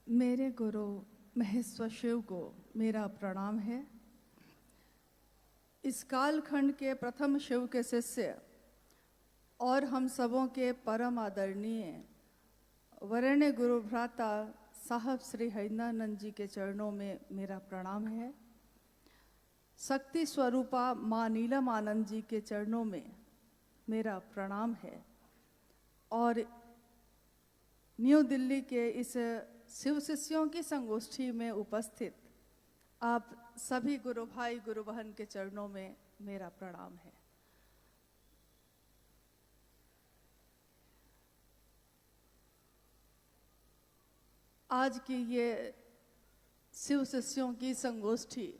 मेरे गुरु महेश्वर शिव को मेरा प्रणाम है। इस कालखंड के प्रथम शिव के शिष्य और हम सबों के परम आदरणीय वरेण्य गुरु भ्राता साहब श्री हरिनानंद जी के चरणों में मेरा प्रणाम है। शक्ति स्वरूपा माँ नीलम आनंद जी के चरणों में मेरा प्रणाम है। और न्यू दिल्ली के इस शिव शिष्यों की संगोष्ठी में उपस्थित आप सभी गुरु भाई गुरु बहन के चरणों में मेरा प्रणाम है। आज की ये शिव शिष्यों की संगोष्ठी,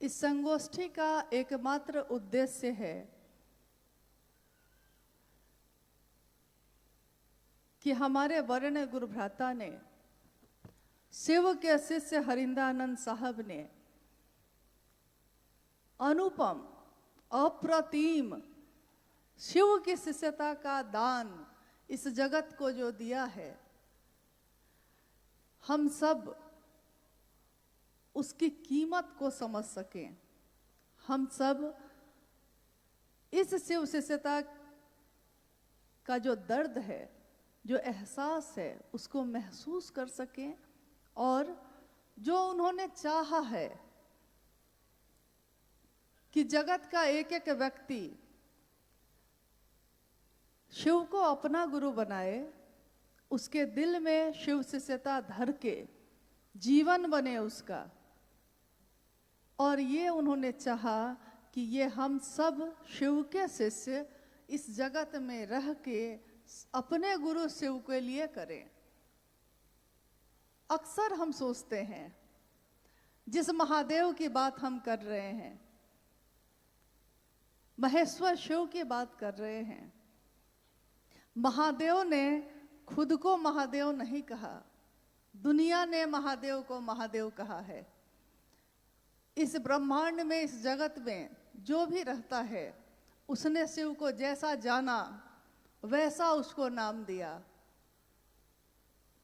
इस संगोष्ठी का एकमात्र उद्देश्य है कि हमारे वरेण्य गुरु भ्राता ने शिव के शिष्य हरिंदानंद साहब ने अनुपम अप्रतिम शिव की शिष्यता का दान इस जगत को जो दिया है, हम सब उसकी कीमत को समझ सकें। हम सब इस शिव शिष्यता का जो दर्द है, जो एहसास है, उसको महसूस कर सकें और जो उन्होंने चाहा है कि जगत का एक एक व्यक्ति शिव को अपना गुरु बनाए, उसके दिल में शिव शिष्यता धर के जीवन बने उसका। और ये उन्होंने चाहा कि ये हम सब शिव के शिष्य इस जगत में रह के अपने गुरु शिव के लिए करें। अक्सर हम सोचते हैं, जिस महादेव की बात हम कर रहे हैं, महेश्वर शिव की बात कर रहे हैं, महादेव ने खुद को महादेव नहीं कहा, दुनिया ने महादेव को महादेव कहा है। इस ब्रह्मांड में, इस जगत में जो भी रहता है, उसने शिव को जैसा जाना वैसा उसको नाम दिया।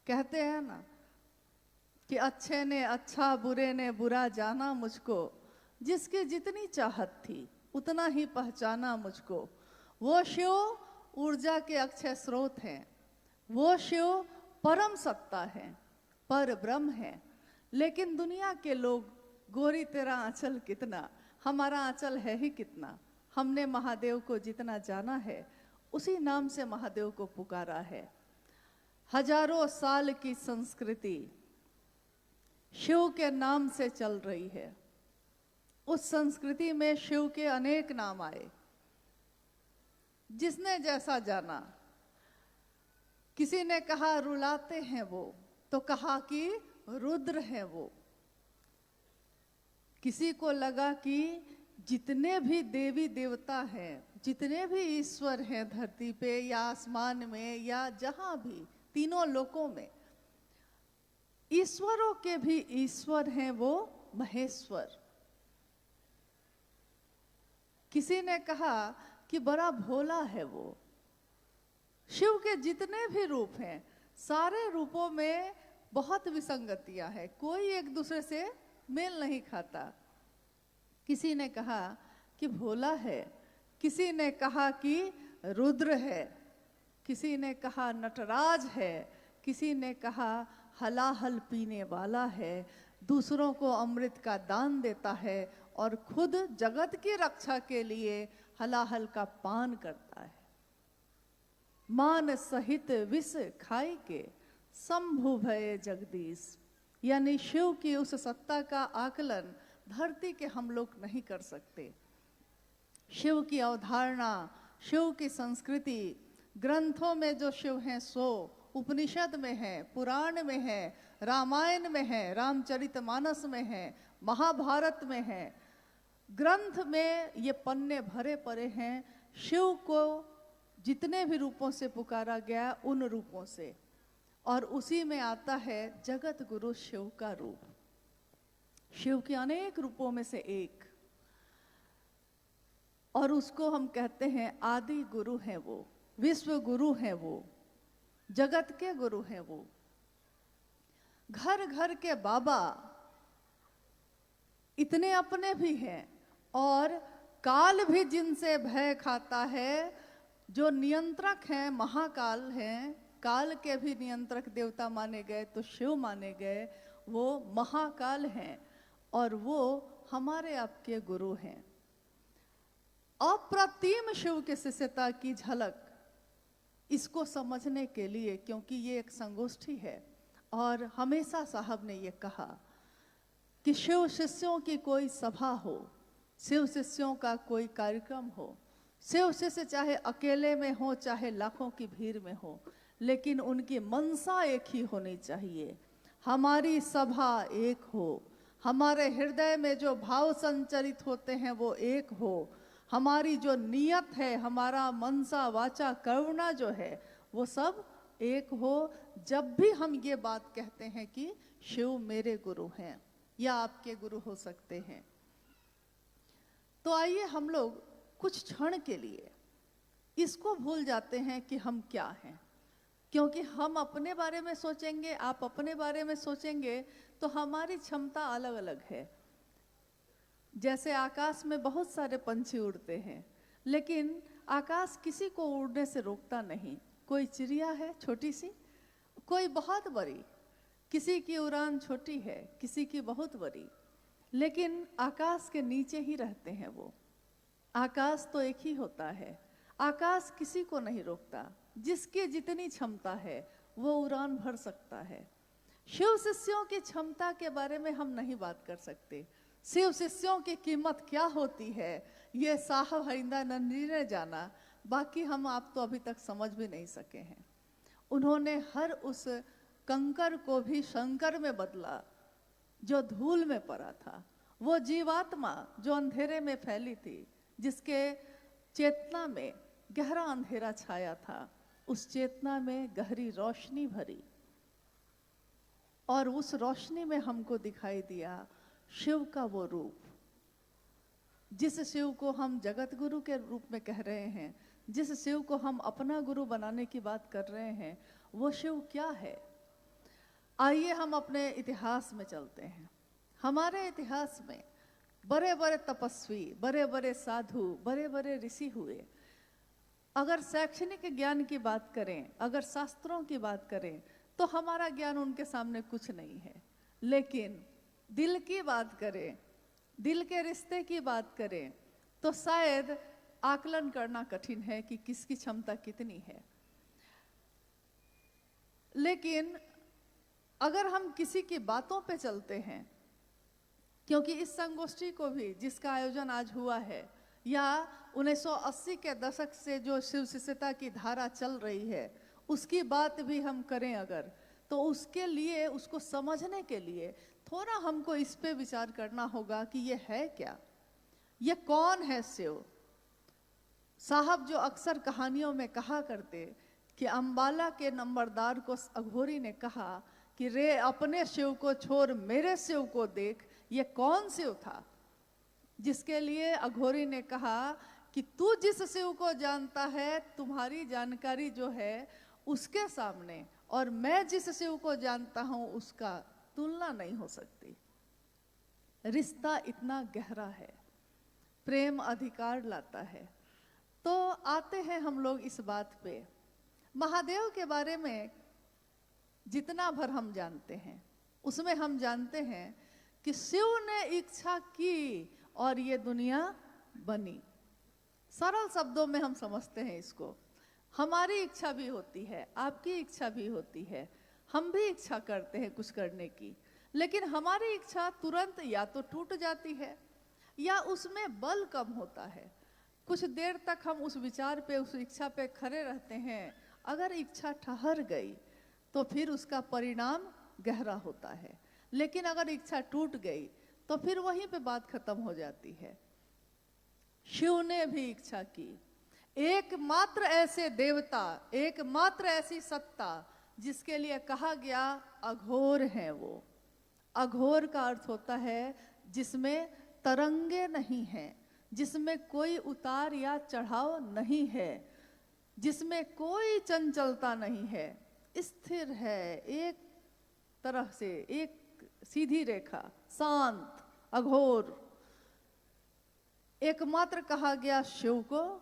कहते हैं ना कि अच्छे ने अच्छा, बुरे ने बुरा जाना मुझको, जिसकी जितनी चाहत थी उतना ही पहचाना मुझको। वो शिव ऊर्जा के अक्षय स्रोत हैं, वो शिव परम सत्ता है, पर ब्रह्म है। लेकिन दुनिया के लोग, गोरी तेरा आंचल कितना, हमारा आंचल है ही कितना। हमने महादेव को जितना जाना है उसी नाम से महादेव को पुकारा है। हजारों साल की संस्कृति शिव के नाम से चल रही है। उस संस्कृति में शिव के अनेक नाम आए, जिसने जैसा जाना। किसी ने कहा रुलाते हैं वो, तो कहा कि रुद्र हैं वो। किसी को लगा कि जितने भी देवी देवता हैं, जितने भी ईश्वर हैं धरती पे या आसमान में या जहां भी, तीनों लोकों में, ईश्वरों के भी ईश्वर हैं वो महेश्वर। किसी ने कहा कि बड़ा भोला है वो। शिव के जितने भी रूप हैं, सारे रूपों में बहुत विसंगतियां हैं, कोई एक दूसरे से मेल नहीं खाता। किसी ने कहा कि भोला है, किसी ने कहा कि रुद्र है, किसी ने कहा नटराज है, किसी ने कहा हलाहल पीने वाला है, दूसरों को अमृत का दान देता है और खुद जगत की रक्षा के लिए हलाहल का पान करता है। मान सहित विष खाई के शंभु भये जगदीश। यानी शिव की उस सत्ता का आकलन धरती के हम लोग नहीं कर सकते। शिव की अवधारणा, शिव की संस्कृति ग्रंथों में जो शिव हैं सो उपनिषद में है, पुराण में है, रामायण में है, रामचरितमानस में है, महाभारत में है। ग्रंथ में ये पन्ने भरे पड़े हैं शिव को जितने भी रूपों से पुकारा गया, उन रूपों से। और उसी में आता है जगत गुरु शिव का रूप। शिव के अनेक रूपों में से एक, और उसको हम कहते हैं आदि गुरु हैं वो, विश्व गुरु हैं वो, जगत के गुरु हैं वो। घर घर के बाबा इतने अपने भी हैं, और काल भी जिनसे भय खाता है, जो नियंत्रक हैं, महाकाल हैं, काल के भी नियंत्रक देवता माने गए तो शिव माने गए, वो महाकाल हैं और वो हमारे आपके गुरु हैं। अप्रतिम शिव की शिष्यता की झलक, इसको समझने के लिए, क्योंकि ये एक संगोष्ठी है और हमेशा साहब ने ये कहा कि शिव शिष्यों की कोई सभा हो, शिव शिष्यों का कोई कार्यक्रम हो, शिव शिष्य चाहे अकेले में हो चाहे लाखों की भीड़ में हो, लेकिन उनकी मनसा एक ही होनी चाहिए। हमारी सभा एक हो, हमारे हृदय में जो भाव संचरित होते हैं वो एक हो, हमारी जो नियत है, हमारा मनसा वाचा करुणा जो है वो सब एक हो। जब भी हम ये बात कहते हैं कि शिव मेरे गुरु हैं या आपके गुरु हो सकते हैं, तो आइए हम लोग कुछ क्षण के लिए इसको भूल जाते हैं कि हम क्या हैं। क्योंकि हम अपने बारे में सोचेंगे, आप अपने बारे में सोचेंगे, तो हमारी क्षमता अलग अलग है। जैसे आकाश में बहुत सारे पंछी उड़ते हैं, लेकिन आकाश किसी को उड़ने से रोकता नहीं। कोई चिड़िया है छोटी सी, कोई बहुत बड़ी, किसी की उड़ान छोटी है, किसी की बहुत बड़ी, लेकिन आकाश के नीचे ही रहते हैं वो। आकाश तो एक ही होता है, आकाश किसी को नहीं रोकता। जिसकी जितनी क्षमता है वो उड़ान भर सकता है। शिव शिष्यों की क्षमता के बारे में हम नहीं बात कर सकते। शिव शिष्यों की कीमत क्या होती है ये साहब हरिंदानंद जी ने जाना, बाकी हम आप तो अभी तक समझ भी नहीं सके हैं। उन्होंने हर उस कंकर को भी शंकर में बदला जो धूल में पड़ा था। वो जीवात्मा जो अंधेरे में फैली थी, जिसके चेतना में गहरा अंधेरा छाया था, उस चेतना में गहरी रोशनी भरी, और उस रोशनी में हमको दिखाई दिया शिव का वो रूप। जिस शिव को हम जगत गुरु के रूप में कह रहे हैं, जिस शिव को हम अपना गुरु बनाने की बात कर रहे हैं, वो शिव क्या है। आइए हम अपने इतिहास में चलते हैं। हमारे इतिहास में बड़े बड़े तपस्वी, बड़े बड़े साधु, बड़े बड़े ऋषि हुए। अगर शैक्षणिक ज्ञान की बात करें, अगर शास्त्रों की बात करें, तो हमारा ज्ञान उनके सामने कुछ नहीं है। लेकिन दिल की बात करें, दिल के रिश्ते की बात करें, तो शायद आकलन करना कठिन है कि किसकी क्षमता कितनी है। लेकिन अगर हम किसी की बातों पे चलते हैं, क्योंकि इस संगोष्ठी को भी, जिसका आयोजन आज हुआ है, या 1980 के दशक से जो शिव शिष्यता की धारा चल रही है, उसकी बात भी हम करें अगर, तो उसके लिए, उसको समझने के लिए थोड़ा हमको इस पे विचार करना होगा कि ये है क्या, ये कौन है शिव। साहब जो अक्सर कहानियों में कहा करते कि अंबाला के नंबरदार को अघोरी ने कहा कि रे अपने शिव को छोड़ मेरे शिव को देख, ये कौन शिव था। जिसके लिए अघोरी ने कहा कि तू जिस शिव को जानता है, तुम्हारी जानकारी जो है उसके सामने, और मैं जिस शिव को जानता हूं उसका तुलना नहीं हो सकती। रिश्ता इतना गहरा है, प्रेम अधिकार लाता है। तो आते हैं हम लोग इस बात पे, महादेव के बारे में जितना भर हम जानते हैं, उसमें हम जानते हैं कि शिव ने इच्छा की और ये दुनिया बनी। सरल शब्दों में हम समझते हैं इसको। हमारी इच्छा भी होती है, आपकी इच्छा भी होती है, हम भी इच्छा करते हैं कुछ करने की, लेकिन हमारी इच्छा तुरंत या तो टूट जाती है या उसमें बल कम होता है। कुछ देर तक हम उस विचार पे, उस इच्छा पे खड़े रहते हैं। अगर इच्छा ठहर गई तो फिर उसका परिणाम गहरा होता है, लेकिन अगर इच्छा टूट गई तो फिर वहीं पे बात खत्म हो जाती है। शिव ने भी इच्छा की। एकमात्र ऐसे देवता, एकमात्र ऐसी सत्ता जिसके लिए कहा गया अघोर है वो। अघोर का अर्थ होता है जिसमें तरंगे नहीं हैं, जिसमें कोई उतार या चढ़ाव नहीं है, जिसमें कोई चंचलता नहीं है, स्थिर है, एक तरह से, एक सीधी रेखा, शांत, अघोर, एकमात्र कहा गया शिव को,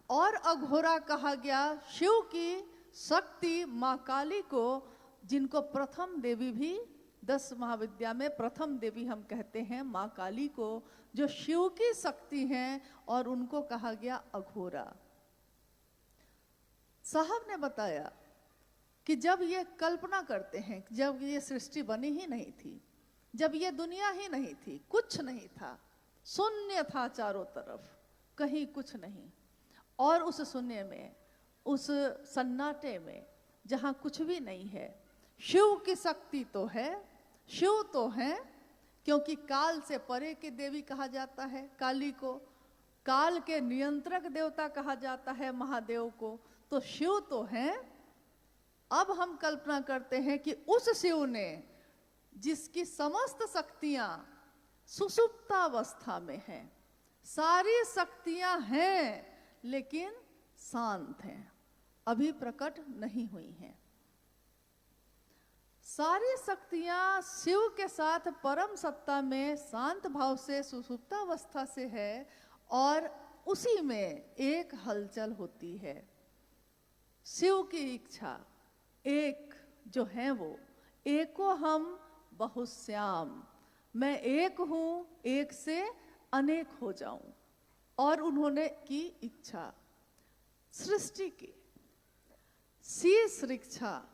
और अघोरा कहा गया शिव की शक्ति माँ काली को, जिनको प्रथम देवी भी 10 महाविद्या में प्रथम देवी हम कहते हैं माँ काली को, जो शिव की शक्ति हैं, और उनको कहा गया अघोरा। साहब ने बताया कि जब ये कल्पना करते हैं, जब ये सृष्टि बनी ही नहीं थी, जब ये दुनिया ही नहीं थी, कुछ नहीं था, शून्य था चारों तरफ, कहीं कुछ नहीं, और उस शून्य में, उस सन्नाटे में जहाँ कुछ भी नहीं है, शिव की शक्ति तो है, शिव तो है, क्योंकि काल से परे की देवी कहा जाता है काली को, काल के नियंत्रक देवता कहा जाता है महादेव को, तो शिव तो है। अब हम कल्पना करते हैं कि उस शिव ने, जिसकी समस्त शक्तियां सुषुप्तावस्था में हैं, सारी शक्तियां हैं लेकिन शांत हैं, अभी प्रकट नहीं हुई हैं। सारी शक्तियां शिव के साथ परम सत्ता में शांत भाव से सुषुप्तावस्था से है, और उसी में एक हलचल होती है, शिव की इच्छा, एक जो है वो, एको हम बहुश्याम, मैं एक हूं, एक से अनेक हो जाऊं, और उन्होंने की इच्छा सृष्टि की, शीश इच्छा,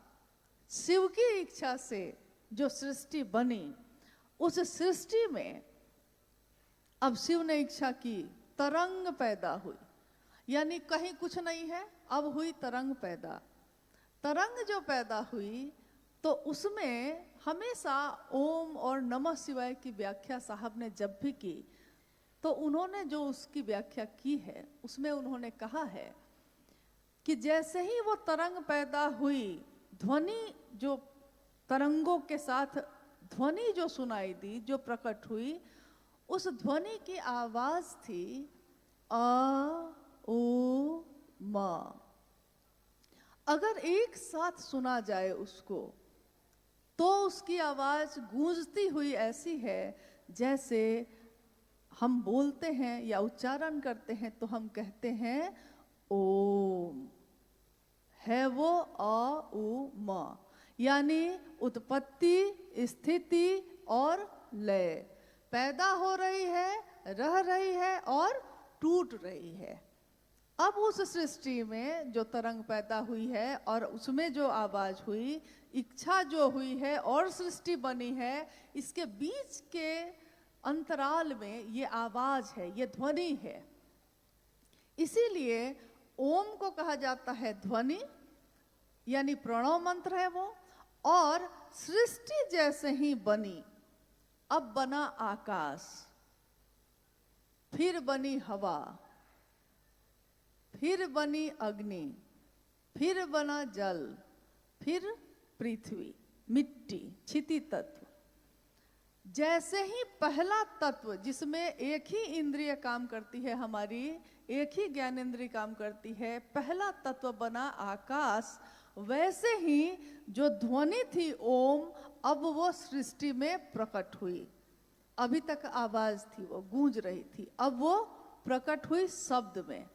शिव की इच्छा से जो सृष्टि बनी, उस सृष्टि में अब शिव ने इच्छा की, तरंग पैदा हुई, यानी कहीं कुछ नहीं है, अब हुई तरंग पैदा। तरंग जो पैदा हुई तो उसमें हमेशा ओम और नमः शिवाय की व्याख्या साहब ने जब भी की, तो उन्होंने जो उसकी व्याख्या की है, उसमें उन्होंने कहा है कि जैसे ही वो तरंग पैदा हुई, ध्वनि जो तरंगों के साथ ध्वनि जो सुनाई दी, जो प्रकट हुई, उस ध्वनि की आवाज थी आ ओ मा। अगर एक साथ सुना जाए उसको, तो उसकी आवाज गूंजती हुई ऐसी है जैसे हम बोलते हैं या उच्चारण करते हैं तो हम कहते हैं ओम, है वो आ उ मा, यानी उत्पत्ति, स्थिति और लय, पैदा हो रही है, रह रही है और टूट रही है। अब उस सृष्टि में जो तरंग पैदा हुई है और उसमें जो आवाज हुई, इच्छा जो हुई है और सृष्टि बनी है, इसके बीच के अंतराल में ये आवाज है, ये ध्वनि है। इसीलिए ओम को कहा जाता है ध्वनि, यानी प्रणव मंत्र है वो। और सृष्टि जैसे ही बनी, अब बना आकाश, फिर बनी हवा, फिर बनी अग्नि, फिर बना जल, फिर पृथ्वी, मिट्टी, क्षिति तत्व। जैसे ही पहला तत्व, जिसमें एक ही इंद्रिय काम करती है हमारी, एक ही ज्ञानेंद्रिय काम करती है, पहला तत्व बना आकाश, वैसे ही जो ध्वनि थी ओम, अब वो सृष्टि में प्रकट हुई। अभी तक आवाज थी, वो गूंज रही थी, अब वो प्रकट हुई शब्द में।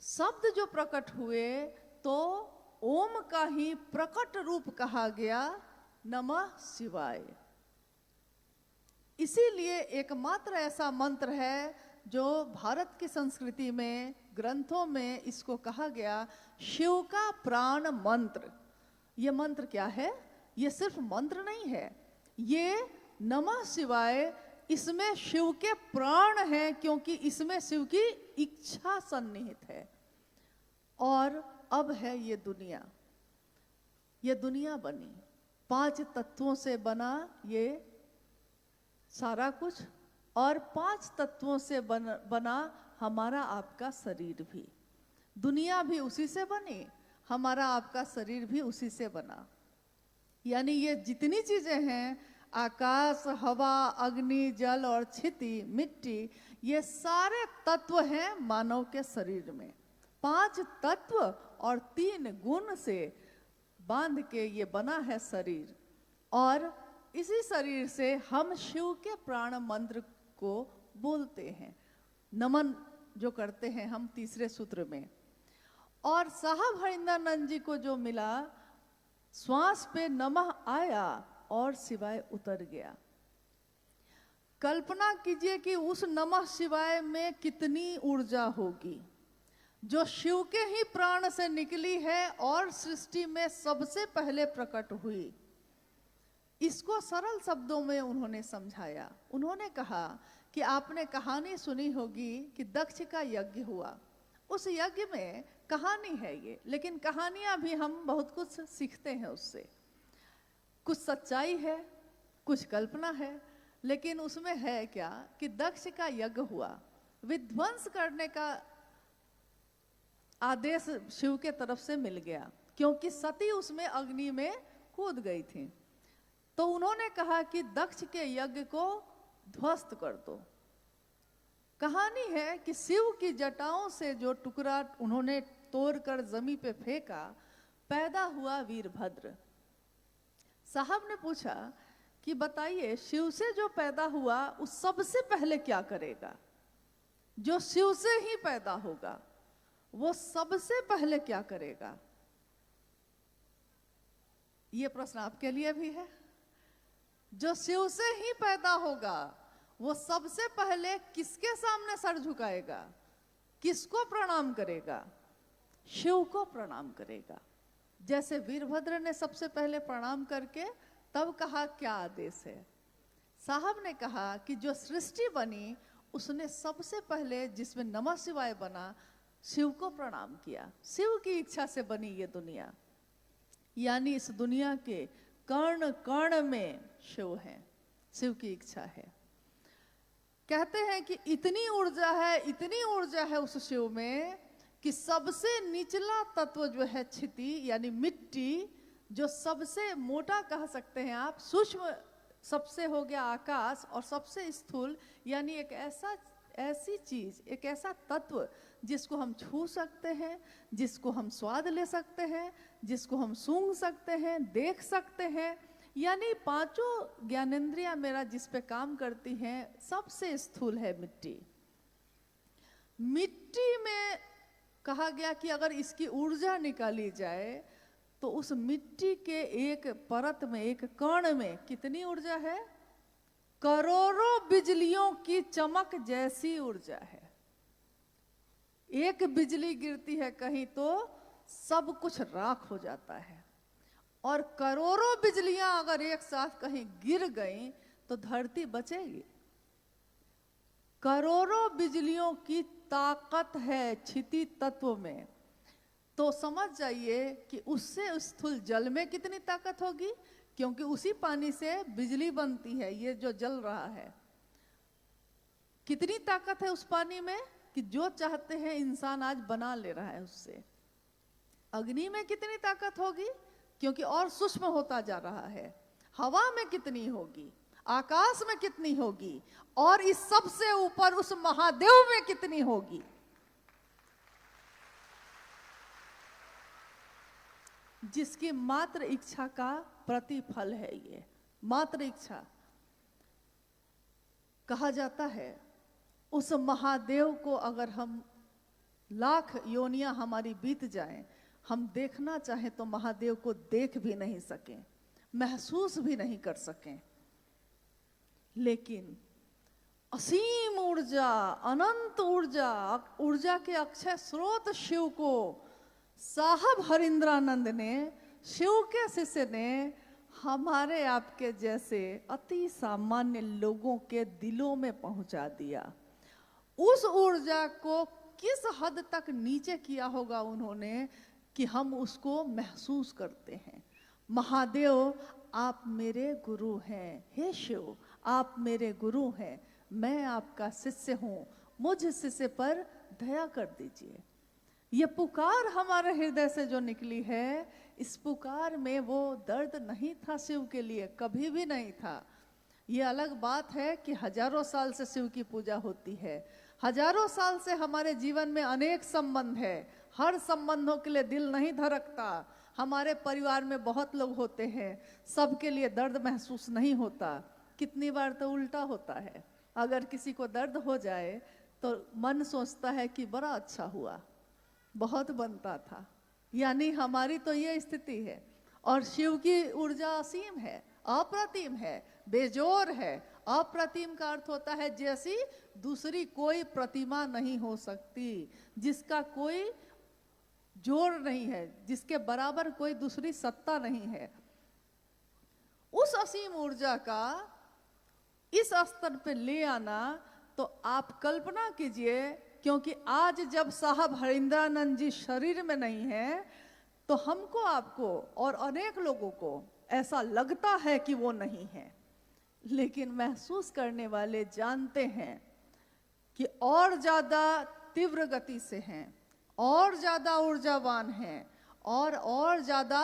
शब्द जो प्रकट हुए तो ओम का ही प्रकट रूप कहा गया नमः शिवाय। इसीलिए एकमात्र ऐसा मंत्र है जो भारत की संस्कृति में, ग्रंथों में इसको कहा गया शिव का प्राण मंत्र। ये मंत्र क्या है? ये सिर्फ मंत्र नहीं है, ये नमः शिवाय, इसमें शिव के प्राण हैं, क्योंकि इसमें शिव की इच्छा सन्निहित है। और अब है ये दुनिया बनी, 5 तत्वों से बना ये सारा कुछ, और 5 तत्वों से बना हमारा आपका शरीर भी। दुनिया भी उसी से बनी, हमारा आपका शरीर भी उसी से बना। यानी ये जितनी चीजें हैं, आकाश, हवा, अग्नि, जल और क्षिति, मिट्टी, ये सारे तत्व हैं मानव के शरीर में। 5 तत्व और 3 गुण से बांध के ये बना है शरीर। और इसी शरीर से हम शिव के प्राण मंत्र को बोलते हैं, नमन जो करते हैं हम तीसरे सूत्र में। और साहब हरिंद्रानंद जी को जो मिला, श्वास पे नमः आया और शिवाय उतर गया। कल्पना कीजिए कि उस नमः शिवाय में कितनी ऊर्जा होगी जो शिव के ही प्राण से निकली है और सृष्टि में सबसे पहले प्रकट हुई। इसको सरल शब्दों में उन्होंने समझाया। उन्होंने कहा कि आपने कहानी सुनी होगी कि दक्ष का यज्ञ हुआ। उस यज्ञ में कहानी है ये, लेकिन कहानियां भी हम बहुत कुछ सीखते हैं उससे। कुछ सच्चाई है, कुछ कल्पना है, लेकिन उसमें है क्या कि दक्ष का यज्ञ हुआ, विध्वंस करने का आदेश शिव के तरफ से मिल गया, क्योंकि सती उसमें अग्नि में कूद गई थी। तो उन्होंने कहा कि दक्ष के यज्ञ को ध्वस्त कर दो। कहानी है कि शिव की जटाओं से जो टुकड़ा उन्होंने तोड़कर जमीन पे फेंका, पैदा हुआ वीरभद्र। साहब ने पूछा कि बताइए, शिव से जो पैदा हुआ उस सबसे पहले क्या करेगा? जो शिव से ही पैदा होगा वो सबसे पहले क्या करेगा? ये प्रश्न आपके लिए भी है। जो शिव से ही पैदा होगा वो सबसे पहले किसके सामने सर झुकाएगा? किसको प्रणाम करेगा? शिव को प्रणाम करेगा। जैसे वीरभद्र ने सबसे पहले प्रणाम करके तब कहा क्या आदेश है। साहब ने कहा कि जो सृष्टि बनी उसने सबसे पहले, जिसमें नमः शिवाय बना, शिव को प्रणाम किया। शिव की इच्छा से बनी ये दुनिया, यानी इस दुनिया के कण कण में शिव है, शिव की इच्छा है। कहते हैं कि इतनी ऊर्जा है, इतनी ऊर्जा है उस शिव में कि सबसे निचला तत्व जो है क्षिति यानी मिट्टी, जो सबसे मोटा कह सकते हैं आप, सूक्ष्म सबसे हो गया आकाश, और सबसे स्थूल यानी एक ऐसी चीज, एक ऐसा तत्व जिसको हम छू सकते हैं, जिसको हम स्वाद ले सकते हैं, जिसको हम सूंघ सकते हैं, देख सकते हैं, यानी पांचों ज्ञानेंद्रियां मेरा जिस पे काम करती हैं, सबसे स्थूल है मिट्टी। मिट्टी में कहा गया कि अगर इसकी ऊर्जा निकाली जाए तो उस मिट्टी के एक परत में, एक कण में कितनी ऊर्जा है? करोड़ों बिजलियों की चमक जैसी ऊर्जा है। एक बिजली गिरती है कहीं तो सब कुछ राख हो जाता है, और करोड़ों बिजलियां अगर एक साथ कहीं गिर गईं तो धरती बचेगी। करोड़ों बिजलियों की ताकत है क्षिति तत्व में। तो समझ जाइए कि उससे स्थूल जल में कितनी ताकत होगी, क्योंकि उसी पानी से बिजली बनती है। ये जो जल रहा है, कितनी ताकत है उस पानी में कि जो चाहते हैं इंसान आज बना ले रहा है उससे। अग्नि में कितनी ताकत होगी, क्योंकि और सूक्ष्म होता जा रहा है। हवा में कितनी होगी, आकाश में कितनी होगी, और इस सब से ऊपर उस महादेव में कितनी होगी। जिसकी मात्र इच्छा का प्रतिफल है ये, मात्र इच्छा। कहा जाता है उस महादेव को अगर हम लाख योनियां हमारी बीत जाएं, हम देखना चाहें तो महादेव को देख भी नहीं सकें, महसूस भी नहीं कर सकें। लेकिन असीम ऊर्जा, अनंत ऊर्जा, ऊर्जा के अक्षय स्रोत शिव को साहब हरिंद्रानंद ने, शिव के शिष्य ने, हमारे आपके जैसे अति सामान्य लोगों के दिलों में पहुंचा दिया। उस ऊर्जा को किस हद तक नीचे किया होगा उन्होंने कि हम उसको महसूस करते हैं। महादेव आप मेरे गुरु हैं, हे शिव आप मेरे गुरु हैं, मैं आपका शिष्य हूं, मुझ शिष्य पर दया कर दीजिए। ये पुकार हमारे हृदय से जो निकली है, इस पुकार में वो दर्द नहीं था शिव के लिए, कभी भी नहीं था। ये अलग बात है कि हजारों साल से शिव की पूजा होती है, हजारों साल से हमारे जीवन में अनेक संबंध है, हर संबंधों के लिए दिल नहीं धड़कता, हमारे परिवार में बहुत लोग होते हैं, सबके लिए दर्द महसूस नहीं होता। कितनी बार तो उल्टा होता है, अगर किसी को दर्द हो जाए तो मन सोचता है कि बड़ा अच्छा हुआ, बहुत बनता था। यानी हमारी तो ये स्थिति है। और शिव की ऊर्जा असीम है, अप्रतिम है, बेजोर है। अप्रतिम का अर्थ होता है जैसी दूसरी कोई प्रतिमा नहीं हो सकती, जिसका कोई जोड़ नहीं है, जिसके बराबर कोई दूसरी सत्ता नहीं है। उस असीम ऊर्जा का इस स्तर पे ले आना, तो आप कल्पना कीजिए, क्योंकि आज जब साहब हरिंद्रानंद जी शरीर में नहीं है, तो हमको, आपको और अनेक लोगों को ऐसा लगता है कि वो नहीं है, लेकिन महसूस करने वाले जानते हैं कि और ज्यादा तीव्र गति से हैं, और ज्यादा ऊर्जावान हैं, और ज्यादा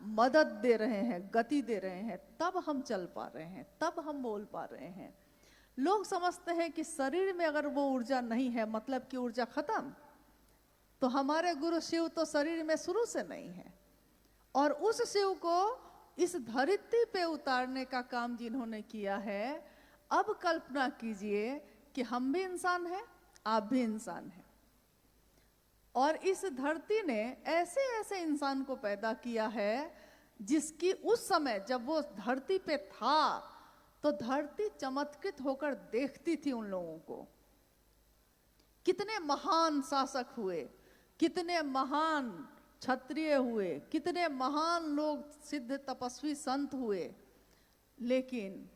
मदद दे रहे हैं, गति दे रहे हैं, तब हम चल पा रहे हैं, तब हम बोल पा रहे हैं। लोग समझते हैं कि शरीर में अगर वो ऊर्जा नहीं है मतलब कि ऊर्जा खत्म। तो हमारे गुरु शिव तो शरीर में शुरू से नहीं है, और उस शिव को इस धरती पे उतारने का काम जिन्होंने किया है, अब कल्पना कीजिए कि हम भी इंसान हैं, आप भी इंसान हैं, और इस धरती ने ऐसे ऐसे इंसान को पैदा किया है जिसकी उस समय जब वो धरती पे था तो धरती चमत्कृत होकर देखती थी उन लोगों को। कितने महान शासक हुए, कितने महान क्षत्रिय हुए, कितने महान लोग सिद्ध तपस्वी संत हुए, लेकिन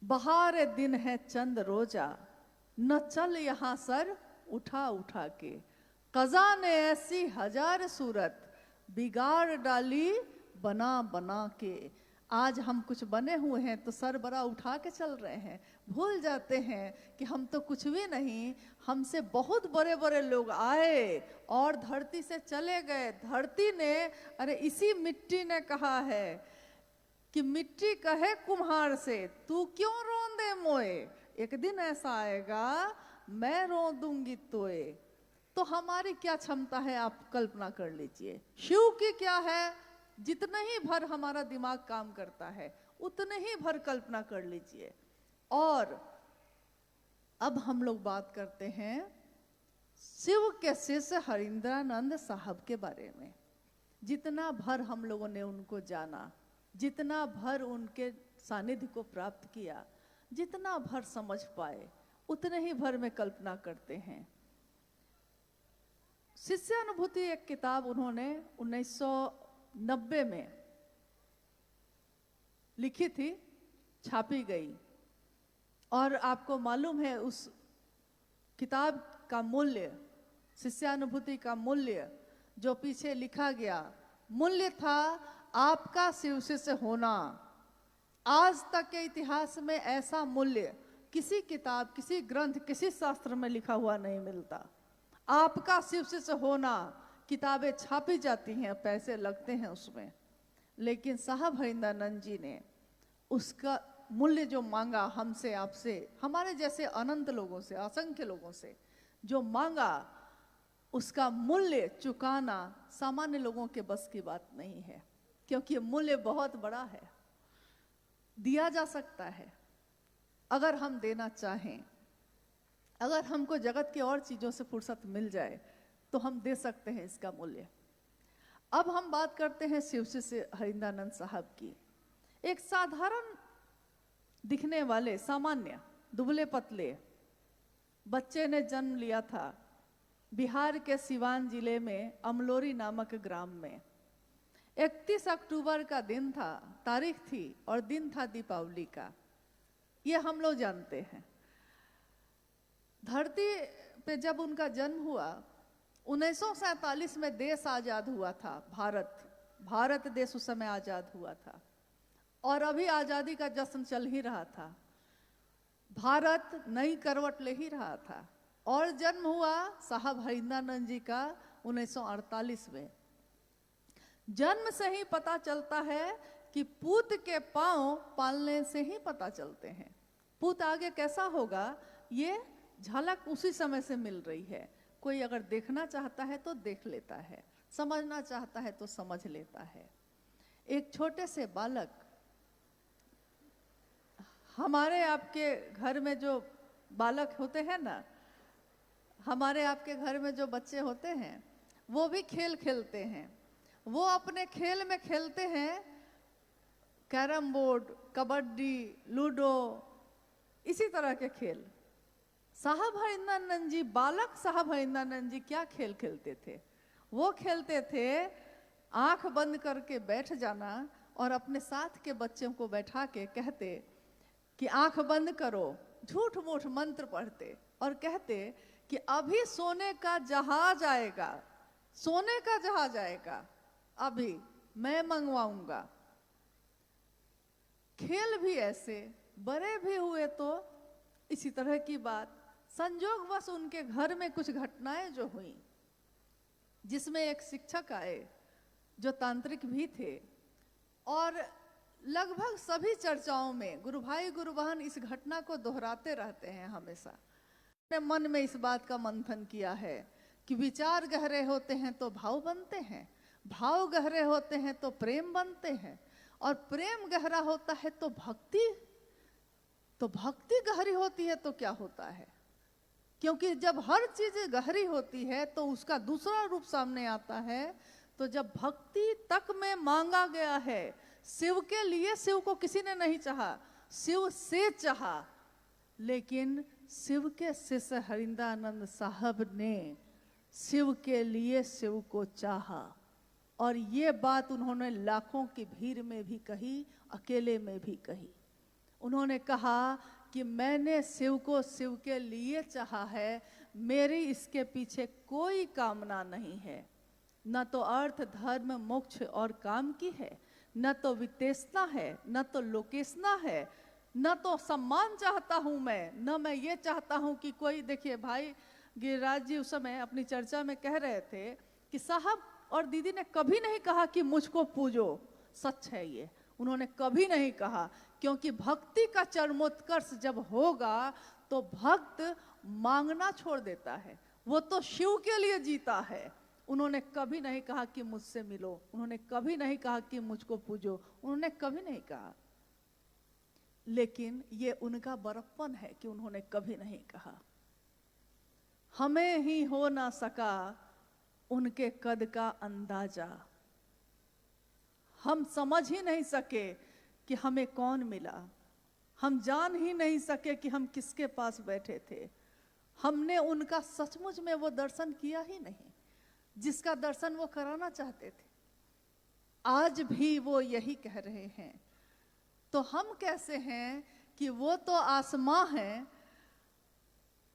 बहार दिन है चंद रोजा, न चल यहां सर उठा उठा के। कज़ा ने ऐसी हजार सूरत, बिगाड़ डाली बना बना के। आज हम कुछ बने हुए हैं तो सर बड़ा उठा के चल रहे हैं, भूल जाते हैं कि हम तो कुछ भी नहीं, हमसे बहुत बड़े बड़े लोग आए और धरती से चले गए। धरती ने, अरे इसी मिट्टी ने कहा है कि मिट्टी कहे कुम्हार से, तू क्यों रोंदे मोए, एक दिन ऐसा आएगा मैं रो दूंगी तोए। तो हमारी क्या क्षमता है आप कल्पना कर लीजिए। शिव की क्या है, जितने ही भर हमारा दिमाग काम करता है उतने ही भर कल्पना कर लीजिए। और अब हम लोग बात करते हैं शिव के शिष्य हरिंद्रानंद साहब के बारे में। जितना भर हम लोगों ने उनको जाना, जितना भर उनके सानिध्य को प्राप्त किया, जितना भर समझ पाए, उतने ही भर में कल्पना करते हैं। शिष्यानुभूति एक किताब उन्होंने 1990 में लिखी थी, छापी गई, और आपको मालूम है उस किताब का मूल्य, शिष्यानुभूति का मूल्य जो पीछे लिखा गया, मूल्य था आपका शिव शिष्य होना। आज तक के इतिहास में ऐसा मूल्य किसी किताब, किसी ग्रंथ, किसी शास्त्र में लिखा हुआ नहीं मिलता। आपका शिव शिष्य होना, किताबें छापी जाती हैं, पैसे लगते हैं उसमें, लेकिन साहब हरिंद्रानंद जी ने उसका मूल्य जो मांगा हमसे, आपसे, हमारे जैसे अनंत लोगों से, असंख्य लोगों से जो मांगा, उसका मूल्य चुकाना सामान्य लोगों के बस की बात नहीं है, क्योंकि मूल्य बहुत बड़ा है, दिया जा सकता है अगर हम देना चाहें। अगर हमको जगत की और चीजों से फुर्सत मिल जाए तो हम दे सकते हैं इसका मूल्य। अब हम बात करते हैं शिव शिष्य हरिंद्रानंद साहब की। एक साधारण दिखने वाले, सामान्य, दुबले पतले बच्चे ने जन्म लिया था बिहार के सिवान जिले में अमलोरी नामक ग्राम में। 31 अक्टूबर का दिन था, तारीख थी, और दिन था दीपावली का। ये हम लोग जानते हैं। धरती पे जब उनका जन्म हुआ, 1947 में देश आजाद हुआ था। भारत देश उस समय आजाद हुआ था, और अभी आजादी का जश्न चल ही रहा था। भारत नई करवट ले ही रहा था, और जन्म हुआ साहब हरिंद्रानंद जी का 1948 में। जन्म से ही पता चलता है कि पूत के पांव पालने से ही पता चलते हैं। पूत आगे कैसा होगा ये झलक उसी समय से मिल रही है। कोई अगर देखना चाहता है तो देख लेता है। समझना चाहता है तो समझ लेता है। एक छोटे से बालक, हमारे आपके घर में जो बालक होते हैं ना, हमारे आपके घर में जो बच्चे होते हैं, वो भी खेल खेलते हैं। वो अपने खेल में खेलते हैं कैरम बोर्ड, कबड्डी, लूडो, इसी तरह के खेल। साहब हरिंदरानंद जी, बालक साहब हरिंदरानंद जी क्या खेल खेलते थे? वो खेलते थे आंख बंद करके बैठ जाना और अपने साथ के बच्चों को बैठा के कहते कि आंख बंद करो, झूठ मूठ मंत्र पढ़ते और कहते कि अभी सोने का जहाज आएगा, सोने का जहाज आएगा, अभी मैं मंगवाऊंगा। खेल भी ऐसे, बड़े भी हुए तो इसी तरह की बात। संयोगवश उनके घर में कुछ घटनाएं जो हुई, जिसमें एक शिक्षक आए जो तांत्रिक भी थे, और लगभग सभी चर्चाओं में गुरु भाई गुरु बहन इस घटना को दोहराते रहते हैं हमेशा। अपने मन में इस बात का मंथन किया है कि विचार गहरे होते हैं तो भाव बनते हैं, भाव गहरे होते हैं तो प्रेम बनते हैं, और प्रेम गहरा होता है तो भक्ति गहरी होती है तो क्या होता है? क्योंकि जब हर चीज गहरी होती है तो उसका दूसरा रूप सामने आता है। तो जब भक्ति तक में मांगा गया है, शिव के लिए, शिव को किसी ने नहीं चाहा, शिव से चाहा, लेकिन शिव के शिष्य हरिंद्रानंद साहब ने शिव के लिए शिव को चाहा। और ये बात उन्होंने लाखों की भीड़ में भी कही, अकेले में भी कही। उन्होंने कहा कि मैंने शिव को शिव के लिए चाहा है, मेरी इसके पीछे कोई कामना नहीं है। न तो अर्थ धर्म मोक्ष और काम की है, न तो वित्तेषणा है, न तो लोकेशना है, न तो सम्मान चाहता हूं मैं, न मैं ये चाहता हूं कि कोई। देखिए भाई गिरिराज जी उस समय अपनी चर्चा में कह रहे थे कि साहब और दीदी ने कभी नहीं कहा कि मुझको पूजो, सच है ये, उन्होंने कभी नहीं कहा। क्योंकि भक्ति का चरमोत्कर्ष जब होगा तो भक्त मांगना छोड़ देता है, वो तो शिव के लिए जीता है। उन्होंने कभी नहीं कहा कि मुझसे मिलो, उन्होंने कभी नहीं कहा कि मुझको पूजो, उन्होंने कभी नहीं कहा। लेकिन ये उनका बड़प्पन है कि उन्होंने कभी नहीं कहा। हमें ही हो ना सका उनके कद का अंदाजा, हम समझ ही नहीं सके कि हमें कौन मिला, हम जान ही नहीं सके कि हम किसके पास बैठे थे। हमने उनका सचमुच में वो दर्शन किया ही नहीं जिसका दर्शन वो कराना चाहते थे। आज भी वो यही कह रहे हैं। तो हम कैसे हैं कि वो तो आसमां हैं,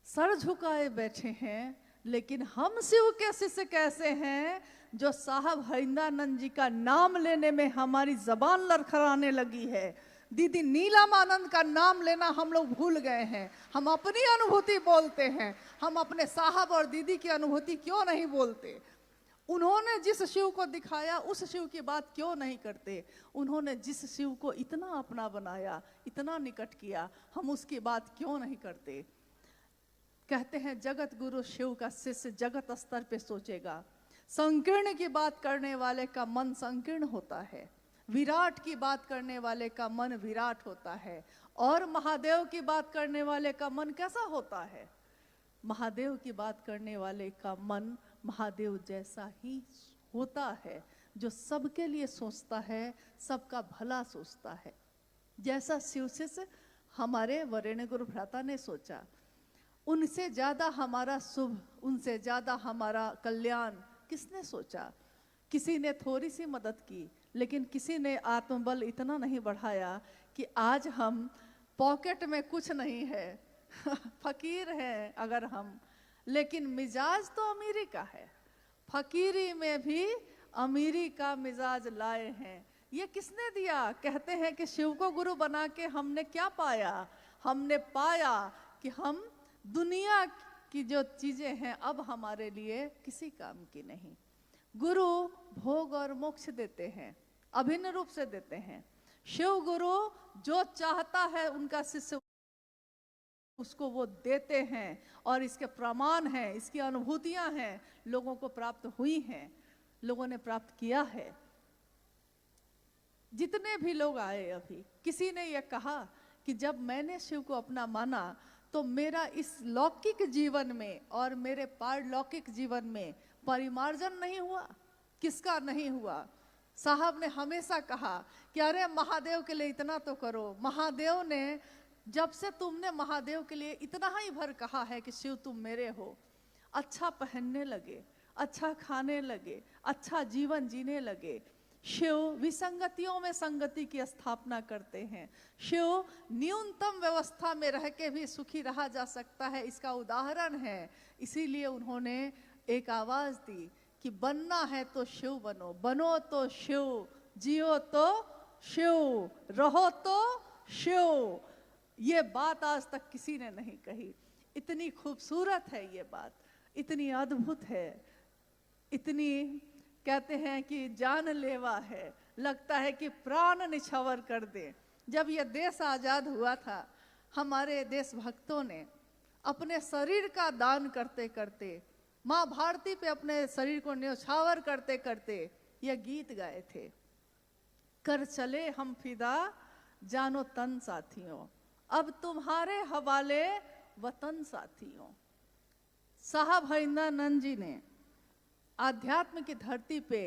सर झुकाए बैठे हैं, लेकिन हम शिव के शिष्य कैसे हैं जो साहब हरिंद्रानंद जी का नाम लेने में हमारी जबान लड़खड़ाने लगी है। दीदी नीलमानंद का नाम लेना हम लोग भूल गए हैं, हम अपनी अनुभूति बोलते हैं, हम अपने साहब और दीदी की अनुभूति क्यों नहीं बोलते? उन्होंने जिस शिव को दिखाया उस शिव की बात क्यों नहीं करते? उन्होंने जिस शिव को इतना अपना बनाया, इतना निकट किया, हम उसकी बात क्यों नहीं करते? कहते हैं जगत गुरु शिव का शिष्य जगत स्तर पे सोचेगा। संकीर्ण की बात करने वाले का मन संकीर्ण होता है, विराट की बात करने वाले का मन विराट होता है, और महादेव की बात करने वाले का मन कैसा होता है? महादेव की बात करने वाले का मन महादेव जैसा ही होता है, जो सबके लिए सोचता है, सबका भला सोचता है। जैसा शिव शिष्य हमारे वरेण्य गुरु भ्राता ने सोचा, उनसे ज्यादा हमारा शुभ, उनसे ज्यादा हमारा कल्याण किसने सोचा? किसी ने थोड़ी सी मदद की, लेकिन किसी ने आत्मबल इतना नहीं बढ़ाया कि आज हम पॉकेट में कुछ नहीं है फकीर हैं अगर हम, लेकिन मिजाज तो अमीरी का है, फकीरी में भी अमीरी का मिजाज लाए हैं। ये किसने दिया? कहते हैं कि शिव को गुरु बना के हमने क्या पाया? हमने पाया कि हम दुनिया की जो चीजें हैं अब हमारे लिए किसी काम की नहीं। गुरु भोग और मोक्ष देते हैं, अभिन्न रूप से देते हैं। शिव गुरु जो चाहता है उनका शिष्य उसको वो देते हैं, और इसके प्रमाण हैं, इसकी अनुभूतियां हैं, लोगों को प्राप्त हुई हैं। लोगों ने प्राप्त किया है। जितने भी लोग आए अभी, किसी ने यह कहा कि जब मैंने शिव को अपना माना तो मेरा इस लौकिक जीवन में और मेरे पारलौकिक जीवन में परिमार्जन नहीं हुआ। किसका नहीं हुआ? साहब ने हमेशा कहा कि अरे महादेव के लिए इतना तो करो। महादेव ने, जब से तुमने महादेव के लिए इतना ही भर कहा है कि शिव तुम मेरे हो, अच्छा पहनने लगे, अच्छा खाने लगे, अच्छा जीवन जीने लगे। शिव विसंगतियों में संगति की स्थापना करते हैं। शिव न्यूनतम व्यवस्था में रह के भी सुखी रहा जा सकता है, इसका उदाहरण है। इसीलिए उन्होंने एक आवाज दी कि बनना है तो शिव बनो, बनो तो शिव, जियो तो शिव, रहो तो शिव। ये बात आज तक किसी ने नहीं कही। इतनी खूबसूरत है ये बात, इतनी अद्भुत है, इतनी कहते हैं कि जानलेवा है, लगता है कि प्राण निछावर कर दे। जब यह देश आजाद हुआ था, हमारे देशभक्तों ने अपने शरीर का दान करते करते, माँ भारती पे अपने शरीर को न्यौछावर करते करते यह गीत गाए थे, कर चले हम फिदा जानो तन साथियों, अब तुम्हारे हवाले वतन साथियों। साहब हरिंद्रानंद जी ने आध्यात्म की धरती पे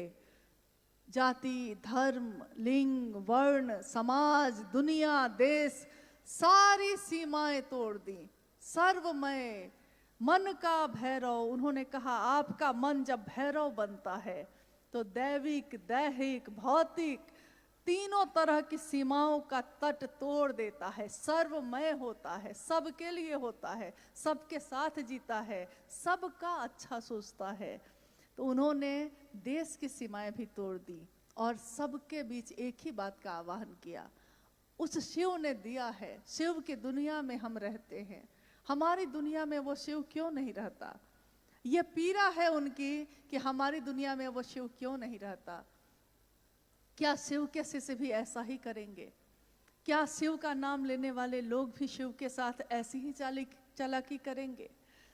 जाति, धर्म, लिंग, वर्ण, समाज, दुनिया, देश, सारी सीमाएं तोड़ दी। सर्वमय मन का भैरव, उन्होंने कहा आपका मन जब भैरव बनता है तो दैविक, दैहिक, भौतिक तीनों तरह की सीमाओं का तट तोड़ देता है, सर्वमय होता है, सबके लिए होता है, सबके साथ जीता है, सबका अच्छा सोचता है। तो उन्होंने देश की सीमाएं भी तोड़ दी और सबके बीच एक ही बात का आह्वान किया। उस शिव ने दिया है, शिव की दुनिया में हम रहते हैं, हमारी दुनिया में वो शिव क्यों नहीं रहता? ये पीड़ा है उनकी कि हमारी दुनिया में वो शिव क्यों नहीं रहता। क्या शिव के शिष्य भी ऐसा ही करेंगे? क्या शिव का नाम लेने वाले लोग भी शिव के साथ ऐसी ही चालाकी करेंगे?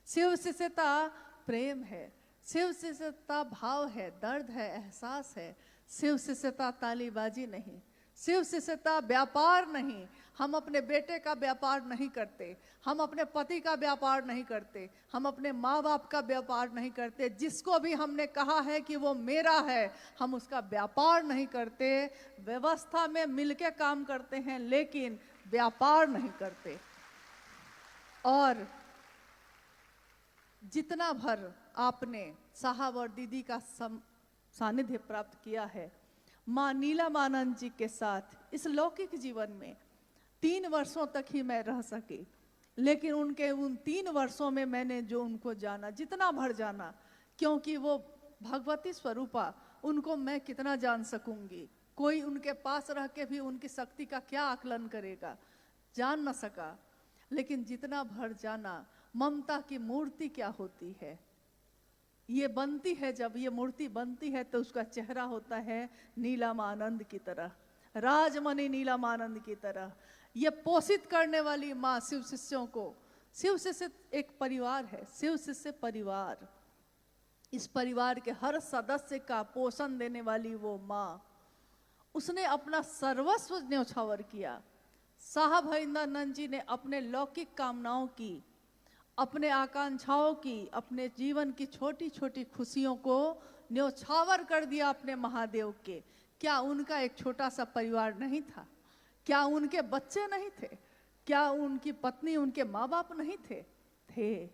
शिव शिष्यता प्रेम है, शिव शिष्यता भाव है, दर्द है, एहसास है। शिव शिष्यता तालीबाजी नहीं, शिव शिष्यता व्यापार नहीं। हम अपने बेटे का व्यापार नहीं करते, हम अपने पति का व्यापार नहीं करते, हम अपने माँ बाप का व्यापार नहीं करते। जिसको भी हमने कहा है कि वो मेरा है, हम उसका व्यापार नहीं करते। व्यवस्था में मिलके काम करते हैं लेकिन व्यापार नहीं करते। और जितना भर आपने साहब और दीदी का सानिध्य प्राप्त किया है, माँ नीलमानंद जी के साथ इस लौकिक जीवन में 3 वर्षों तक ही मैं रह सकी, लेकिन उनके उन 3 वर्षों में मैंने जो उनको जाना, जितना भर जाना, क्योंकि वो भगवती स्वरूपा, उनको मैं कितना जान सकूंगी। कोई उनके पास रह के भी उनकी शक्ति का क्या आकलन करेगा, जान न सका। लेकिन जितना भर जाना, ममता की मूर्ति क्या होती है, ये बनती है, जब ये मूर्ति बनती है तो उसका चेहरा होता है नीलमानंद की तरह, राजमणि नीलमानंद की तरह। ये पोषित करने वाली माँ शिव शिष्यों को, शिव शिष्य एक परिवार है, शिव शिष्य परिवार, इस परिवार के हर सदस्य का पोषण देने वाली वो माँ, उसने अपना सर्वस्व न्यौछावर किया। साहब हरिंद्रानंद जी ने अपने लौकिक कामनाओं की, अपने आकांक्षाओं की, अपने जीवन की छोटी छोटी खुशियों को न्यौछावर कर दिया अपने महादेव के। क्या उनका एक छोटा सा परिवार नहीं था? क्या उनके बच्चे नहीं थे? क्या उनकी पत्नी, उनके माँ बाप नहीं थे? थे।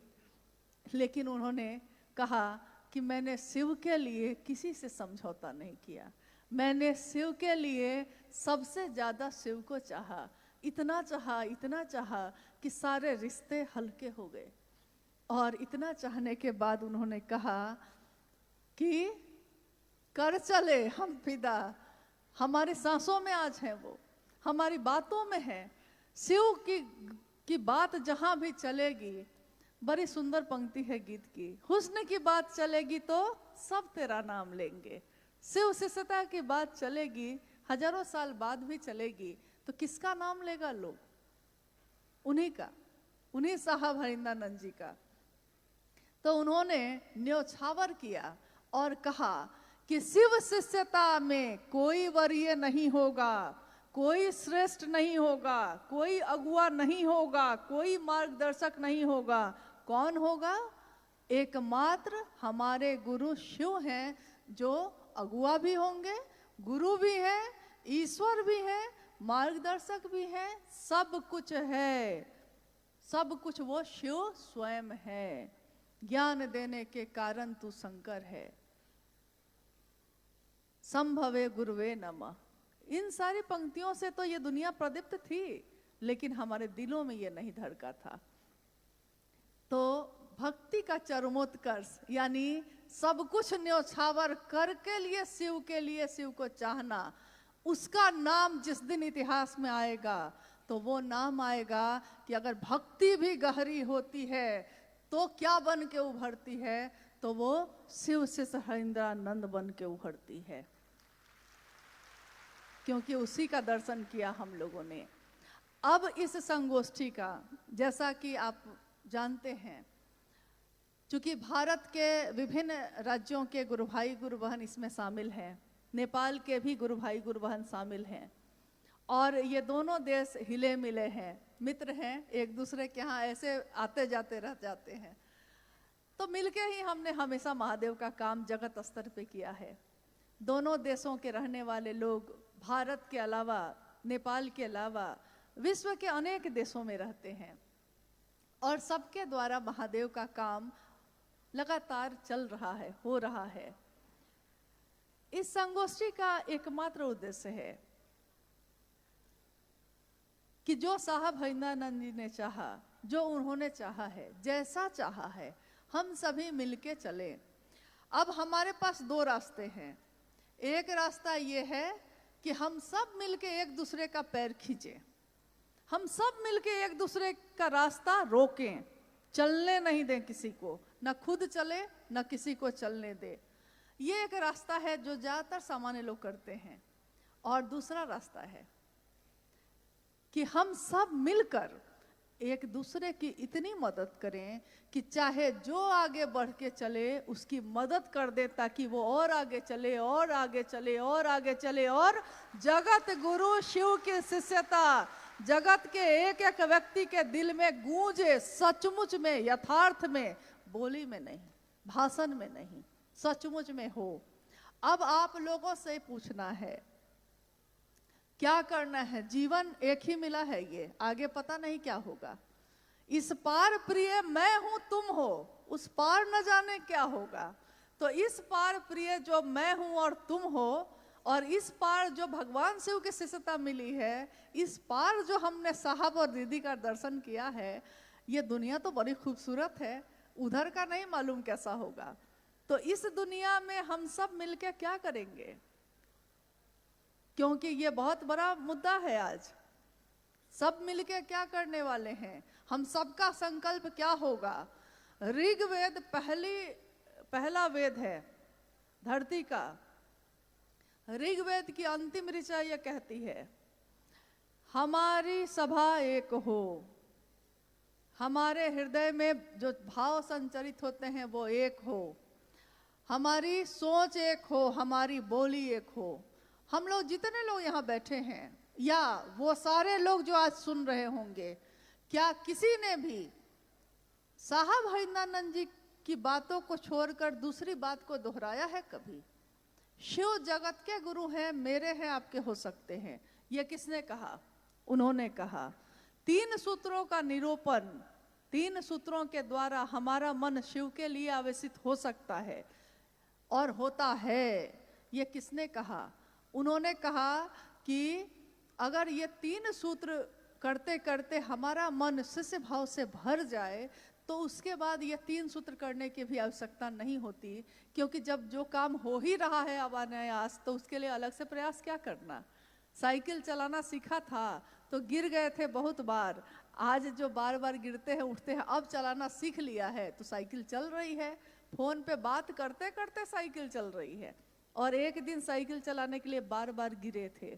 लेकिन उन्होंने कहा कि मैंने शिव के लिए किसी से समझौता नहीं किया, मैंने शिव के लिए सबसे ज्यादा शिव को चाहा, इतना चाहा, इतना चाहा कि सारे रिश्ते हल्के हो गए। और इतना चाहने के बाद उन्होंने कहा कि कर चले हम फिदा, हमारी सांसों में आज है वो, हमारी बातों में है। शिव की बात जहां भी चलेगी, बड़ी सुंदर पंक्ति है गीत की, हुस्न की बात चलेगी तो सब तेरा नाम लेंगे। शिव शिष्यता की बात चलेगी, हजारों साल बाद भी चलेगी, तो किसका नाम लेगा लोग? उन्हीं का, उन्हीं साहब हरिंद्रानंद जी का। तो उन्होंने न्यौछावर किया और कहा कि शिव शिष्यता में कोई वरीय नहीं होगा, कोई श्रेष्ठ नहीं होगा, कोई अगुआ नहीं होगा, कोई मार्गदर्शक नहीं होगा। कौन होगा? एकमात्र हमारे गुरु शिव हैं, जो अगुआ भी होंगे, गुरु भी है, ईश्वर भी है, मार्गदर्शक भी है, सब कुछ है। सब कुछ वो शिव स्वयं है। ज्ञान देने के कारण तू शंकर है। संभवे गुरुवे नमः। इन सारी पंक्तियों से तो ये दुनिया प्रदीप्त थी, लेकिन हमारे दिलों में ये नहीं धड़का था। तो भक्ति का चरमोत्कर्ष यानी सब कुछ न्योछावर करके लिए शिव को चाहना, उसका नाम जिस दिन इतिहास में आएगा तो वो नाम आएगा कि अगर भक्ति भी गहरी होती है तो क्या बन के उभरती है, तो वो शिव से हरिंद्रानंद बन के उभरती है, क्योंकि उसी का दर्शन किया हम लोगों ने। अब इस संगोष्ठी का, जैसा कि आप जानते हैं, चूंकि भारत के विभिन्न राज्यों के गुरु भाई गुरु बहन इसमें शामिल हैं, नेपाल के भी गुरु भाई गुरु बहन शामिल हैं, और ये दोनों देश हिले मिले हैं, मित्र हैं, एक दूसरे के यहाँ ऐसे आते जाते रह जाते हैं। तो मिलके ही हमने हमेशा महादेव का काम जगत स्तर पे किया है। दोनों देशों के रहने वाले लोग भारत के अलावा, नेपाल के अलावा विश्व के अनेक देशों में रहते हैं, और सबके द्वारा महादेव का काम लगातार चल रहा है, हो रहा है। इस संगोष्ठी का एकमात्र उद्देश्य है कि जो साहब हरिंद्रानंद जी ने चाहा, जो उन्होंने चाहा है, जैसा चाहा है, हम सभी मिलके चले। अब हमारे पास दो रास्ते हैं। एक रास्ता ये है कि हम सब मिलके एक दूसरे का पैर खींचें, हम सब मिलके एक दूसरे का रास्ता रोकें, चलने नहीं दें किसी को, न खुद चले न किसी को चलने दे। ये एक रास्ता है जो ज़्यादातर सामान्य लोग करते हैं। और दूसरा रास्ता है कि हम सब मिलकर एक दूसरे की इतनी मदद करें कि चाहे जो आगे बढ़ के चले उसकी मदद कर दे, ताकि वो और आगे चले और आगे चले और आगे चले, और जगत गुरु शिव की शिष्यता जगत के एक एक व्यक्ति के दिल में गूंजे, सचमुच में, यथार्थ में, बोली में नहीं, भाषण में नहीं, सचमुच में हो। अब आप लोगों से पूछना है, क्या करना है? जीवन एक ही मिला है, ये आगे पता नहीं क्या होगा। इस पार प्रिय मैं हूं तुम हो, उस पार न जाने क्या होगा। तो इस पार प्रिय जो मैं हूं और तुम हो, और इस पार जो भगवान शिव की शिष्यता मिली है, इस पार जो हमने साहब और दीदी का दर्शन किया है, ये दुनिया तो बड़ी खूबसूरत है, उधर का नहीं मालूम कैसा होगा। तो इस दुनिया में हम सब मिलकर क्या करेंगे? क्योंकि ये बहुत बड़ा मुद्दा है आज। सब मिलके क्या करने वाले हैं? हम सबका संकल्प क्या होगा? ऋग्वेद पहला वेद है धरती का। ऋग्वेद की अंतिम ऋचा यह कहती है, हमारी सभा एक हो, हमारे हृदय में जो भाव संचरित होते हैं वो एक हो, हमारी सोच एक हो, हमारी बोली एक हो। हम लोग जितने लोग यहाँ बैठे हैं, या वो सारे लोग जो आज सुन रहे होंगे, क्या किसी ने भी साहब हरिंद्रानंद जी की बातों को छोड़कर दूसरी बात को दोहराया है कभी? शिव जगत के गुरु हैं, मेरे हैं, आपके हो सकते हैं। ये किसने कहा? उन्होंने कहा। 3 सूत्रों का निरूपण, 3 सूत्रों के द्वारा हमारा मन शिव के लिए आवेशित हो सकता है और होता है। ये किसने कहा? उन्होंने कहा कि अगर ये 3 सूत्र करते करते हमारा मन शिष्य भाव से भर जाए, तो उसके बाद ये 3 सूत्र करने की भी आवश्यकता नहीं होती, क्योंकि जब जो काम हो ही रहा है अब अनायास, तो उसके लिए अलग से प्रयास क्या करना। साइकिल चलाना सीखा था तो गिर गए थे बहुत बार, आज जो बार बार गिरते हैं उठते हैं, अब चलाना सीख लिया है तो साइकिल चल रही है। फोन पे बात करते करते साइकिल चल रही है, और एक दिन साइकिल चलाने के लिए बार बार गिरे थे।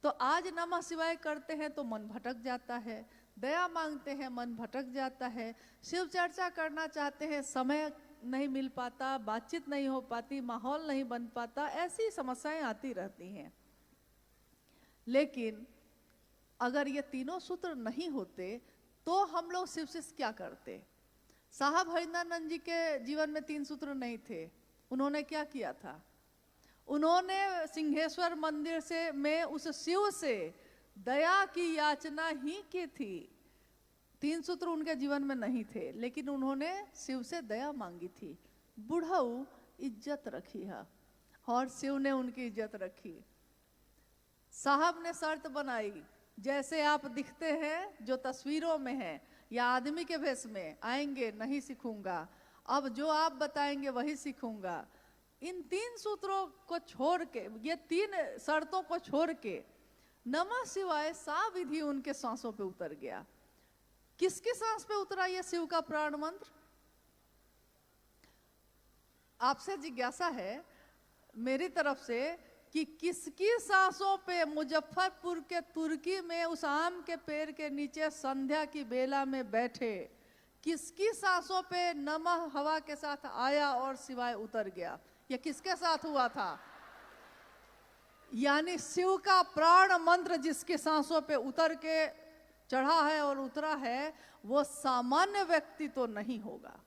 तो आज नमः शिवाय करते हैं तो मन भटक जाता है, दया मांगते हैं मन भटक जाता है, शिव चर्चा करना चाहते हैं, समय नहीं मिल पाता, बातचीत नहीं हो पाती, माहौल नहीं बन पाता, ऐसी समस्याएं आती रहती हैं। लेकिन अगर ये तीनों सूत्र नहीं होते तो हम लोग शिव से क्या करते? साहब हरिंद्रानंद जी के जीवन में 3 सूत्र नहीं थे। उन्होंने क्या किया था? उन्होंने सिंहेश्वर मंदिर से में उस शिव से दया की याचना ही की थी। 3 सूत्र उनके जीवन में नहीं थे, लेकिन उन्होंने शिव से दया मांगी थी। बुढ़ऊ इज्जत रखी है और शिव ने उनकी इज्जत रखी। साहब ने शर्त बनाई, जैसे आप दिखते हैं, जो तस्वीरों में हैं या आदमी के भेष में, आएंगे नहीं सीखूंगा, अब जो आप बताएंगे वही सीखूंगा। इन 3 सूत्रों को छोड़ के, ये 3 शर्तों को छोड़ के नमः शिवाय सा विधि उनके सांसों पे उतर गया। किसकी सांस पे उतरा ये शिव का प्राण मंत्र? आपसे जिज्ञासा है मेरी तरफ से कि किसकी सांसों पे मुजफ्फरपुर के तुर्की में उस आम के पेड़ के नीचे संध्या की बेला में बैठे, किसकी सांसों पे नमः हवा के साथ आया और शिवाय उतर गया? ये किसके साथ हुआ था? यानी शिव का प्राण मंत्र जिसके सांसों पे उतर के चढ़ा है और उतरा है, वो सामान्य व्यक्ति तो नहीं होगा,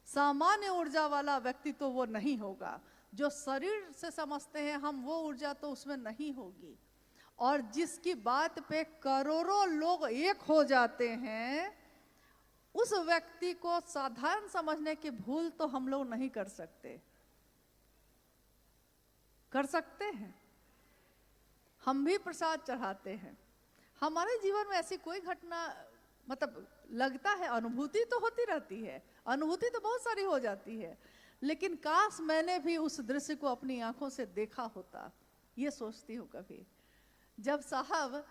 सामान्य ऊर्जा वाला व्यक्ति तो वो नहीं होगा। जो शरीर से समझते हैं हम, वो ऊर्जा तो उसमें नहीं होगी। और जिसकी बात पे करोड़ों लोग एक हो जाते हैं, उस व्यक्ति को साधारण समझने की भूल तो हम लोग नहीं कर सकते। कर सकते हैं? हम भी प्रसाद चढ़ाते हैं। हमारे जीवन में ऐसी कोई घटना, मतलब लगता है अनुभूति तो होती रहती है, अनुभूति तो बहुत सारी हो जाती है, लेकिन काश मैंने भी उस दृश्य को अपनी आंखों से देखा होता, ये सोचती हूँ कभी। जब साहब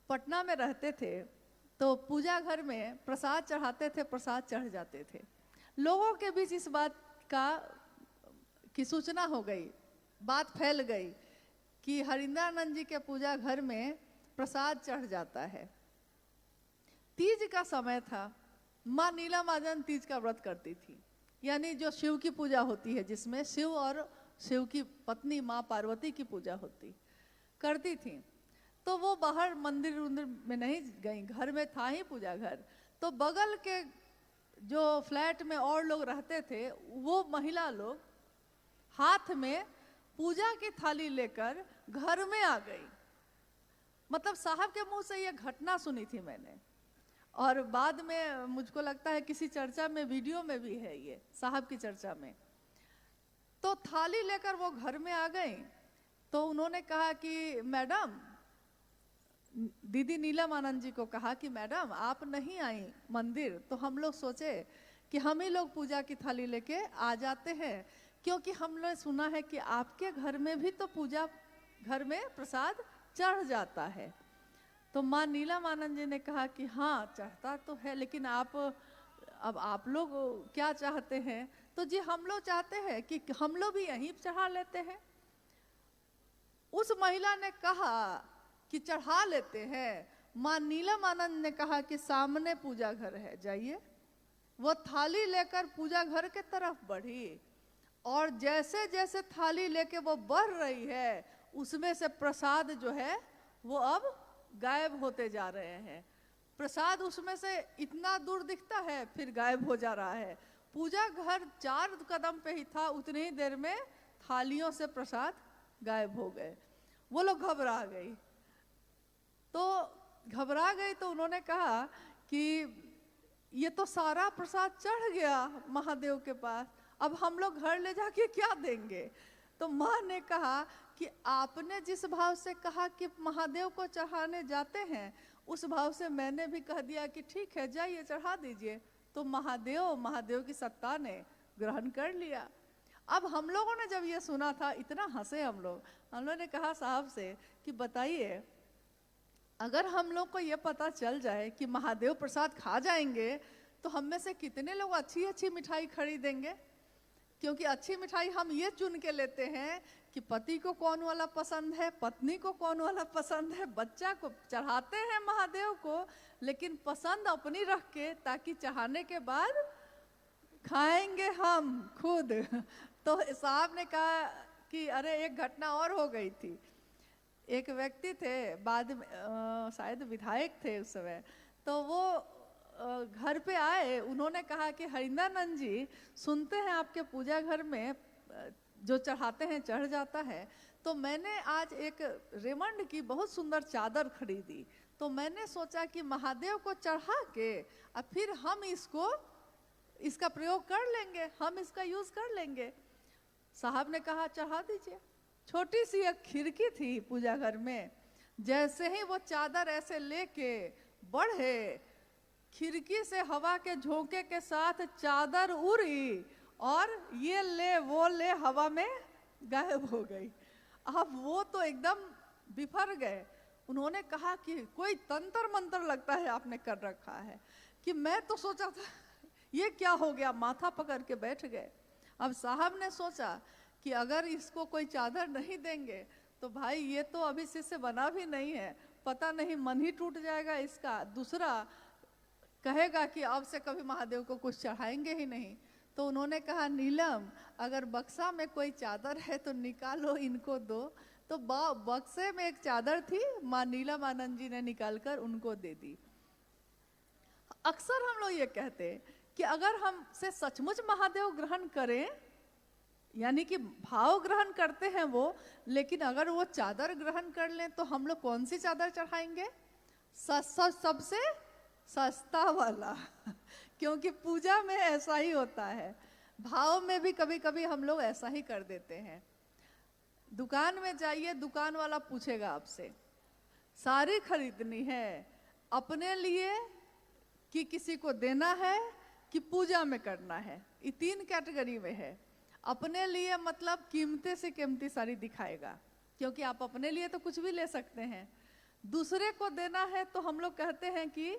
पटना में रहते थे तो पूजा घर में प्रसाद चढ़ाते थे, प्रसाद चढ़ जाते थे। लोगों के बीच इस बात की सूचना हो गई, बात फैल गई कि हरिंद्रानंद जी के पूजा घर में प्रसाद चढ़ जाता है। तीज का समय था, माँ नीला महाजन तीज का व्रत करती थी, यानी जो शिव की पूजा होती है, जिसमें शिव और शिव की पत्नी माँ पार्वती की पूजा करती थी। तो वो बाहर मंदिर में नहीं गई, घर में था ही पूजा घर। तो बगल के जो फ्लैट में और लोग रहते थे, वो महिला लोग हाथ में पूजा की थाली लेकर घर में आ गई। मतलब साहब के मुंह से ये घटना सुनी थी मैंने, और बाद में मुझको लगता है किसी चर्चा में, वीडियो में भी है ये, साहब की चर्चा में। तो थाली लेकर वो घर में आ गई। तो उन्होंने कहा कि मैडम, दीदी नीलम आनंद जी को कहा कि मैडम आप नहीं आई मंदिर, तो हम लोग सोचे कि हम ही लोग पूजा की थाली लेके आ जाते हैं, क्योंकि हमने सुना है कि आपके घर में भी तो पूजा घर में प्रसाद चढ़ जाता है। तो माँ नीलम आनंद जी ने कहा कि हाँ चढ़ता तो है, लेकिन अब आप लोग क्या चाहते हैं? तो जी हम लोग चाहते हैं कि हम लोग भी यहीं चढ़ा लेते हैं। उस महिला ने कहा कि चढ़ा लेते हैं। माँ नीलम आनंद ने कहा कि सामने पूजा घर है, जाइए। वो थाली लेकर पूजा घर के तरफ बढ़ी, और जैसे जैसे थाली लेके वो बढ़ रही है, उसमें से प्रसाद जो है वो अब गायब होते जा रहे हैं। प्रसाद उसमें से इतना दूर दिखता है, फिर गायब हो जा रहा है। पूजा घर 4 कदम पे ही था, उतनी ही देर में थालियों से प्रसाद गायब हो गए। वो लोग घबरा गई। तो उन्होंने कहा कि ये तो सारा प्रसाद चढ़ गया महादेव के पास, अब हम लोग घर ले जाके क्या देंगे? तो माँ ने कहा कि आपने जिस भाव से कहा कि महादेव को चढ़ाने जाते हैं, उस भाव से मैंने भी कह दिया कि ठीक है जाइए चढ़ा दीजिए। तो महादेव की सत्ता ने ग्रहण कर लिया। अब हम लोगों ने जब ये सुना था, इतना हंसे हम लोगों ने कहा साहब से कि बताइए, अगर हम लोग को ये पता चल जाए कि महादेव प्रसाद खा जाएंगे, तो हम में से कितने लोग अच्छी अच्छी मिठाई खरीदेंगे? क्योंकि अच्छी मिठाई हम ये चुन के लेते हैं कि पति को कौन वाला पसंद है, पत्नी को कौन वाला पसंद है, बच्चा को चढ़ाते हैं महादेव को, लेकिन पसंद अपनी रख के, ताकि चढ़ाने के बाद खाएंगे हम खुद। तो साहब ने कहा कि अरे एक घटना और हो गई थी। एक व्यक्ति थे, बाद में शायद विधायक थे उस समय, तो वो घर पे आए। उन्होंने कहा कि हरिंदानंद जी, सुनते हैं आपके पूजा घर में जो चढ़ाते हैं चढ़ जाता है, तो मैंने आज एक रेमंड की बहुत सुंदर चादर खरीदी, तो मैंने सोचा कि महादेव को चढ़ा के और फिर हम इसका प्रयोग कर लेंगे, हम इसका यूज कर लेंगे। साहब ने कहा चढ़ा दीजिए। छोटी सी एक खिड़की थी पूजा घर में, जैसे ही वो चादर ऐसे लेके बढ़े, खिड़की से हवा के झोंके के साथ चादर उड़ी और ये ले वो ले हवा में गायब हो गई। अब वो तो एकदम बिफर गए। उन्होंने कहा कि कोई तंत्र मंत्र लगता है आपने कर रखा है। कि मैं तो सोचा था ये क्या हो गया, माथा पकड़ के बैठ गए। अब साहब ने सोचा कि अगर इसको कोई चादर नहीं देंगे तो भाई ये तो अभी शिष्य बना भी नहीं है, पता नहीं मन ही टूट जाएगा इसका, दूसरा कहेगा कि अब से कभी महादेव को कुछ चढ़ाएंगे ही नहीं। तो उन्होंने कहा नीलम, अगर बक्सा में कोई चादर है तो निकालो, इनको दो। तो बक्से में एक चादर थी, माँ नीलम आनंद जी ने निकालकर उनको दे दी। अक्सर हम लोग ये कहते कि अगर हमसे सचमुच महादेव ग्रहण करें, यानी कि भाव ग्रहण करते हैं वो, लेकिन अगर वो चादर ग्रहण कर लें तो हम लोग कौन सी चादर चढ़ाएंगे? सबसे सस्ता वाला। क्योंकि पूजा में ऐसा ही होता है, भाव में भी कभी कभी हम लोग ऐसा ही कर देते हैं। दुकान में जाइए, दुकान वाला पूछेगा आपसे साड़ी खरीदनी है अपने लिए कि किसी को देना है कि पूजा में करना है। ये 3 कैटेगरी में है। अपने लिए मतलब कीमते से कीमती साड़ी दिखाएगा, क्योंकि आप अपने लिए तो कुछ भी ले सकते हैं। दूसरे को देना है तो हम लोग कहते हैं कि